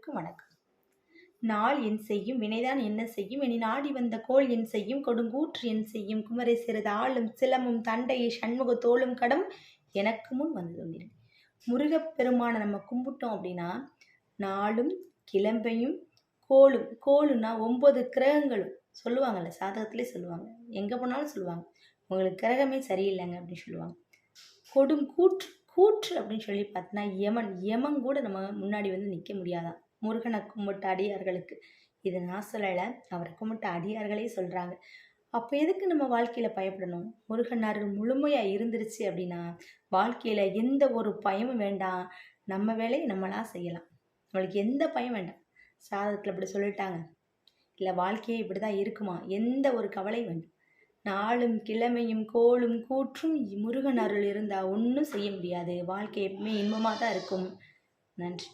அனைவருக்கும் வணக்கம். நாள் என் செய்யும் வினைதான் என்ன செய்யும் இனி நாடி வந்த கோள் என் செய்யும் கொடுங்கூற்று என் செய்யும் குமரை சிறிது ஆளும் சிலமும் தண்டையை சண்முக தோளும் கடம் எனக்கு முன் வந்து கொண்டிரு. முருகப்பெருமானை நம்ம கும்பிட்டோம் அப்படின்னா நாளும் கிளம்பையும் கோளுன்னா 9 கிரகங்களும் சொல்லுவாங்கல்ல, சாதகத்திலே சொல்லுவாங்க, எங்கே போனாலும் சொல்லுவாங்க, உங்களுக்கு கிரகமே சரியில்லைங்க அப்படின்னு சொல்லுவாங்க. கொடும் கூற்று அப்படின்னு சொல்லி பார்த்தீங்கன்னா யமன் கூட நம்ம முன்னாடி வந்து நிற்க முடியாதான் முருகனை கும்பிட்ட அடியார்களுக்கு. இது நான் சொல்லலை, அவரை கும்பிட்ட அடியார்களே சொல்கிறாங்க. அப்போ எதுக்கு நம்ம வாழ்க்கையில் பயப்படணும்? முருகன் அருள் முழுமையாக இருந்துருச்சு அப்படின்னா வாழ்க்கையில் எந்த ஒரு பயமும் வேண்டாம், நம்ம வேலையை நம்மளாம் செய்யலாம், நம்மளுக்கு எந்த பயம் வேண்டாம். சாதகத்தில் இப்படி சொல்லிட்டாங்க, இல்லை வாழ்க்கையே இப்படி தான் இருக்குமா, எந்த ஒரு கவலையும் வேண்டாம். நாளும் கிழமையும் கோளும் கூற்றும் முருகன் அருள் இருந்தால் ஒன்றும் செய்ய முடியாது. வாழ்க்கை எப்பவுமே இன்பமாக தான் இருக்கும். நன்றி.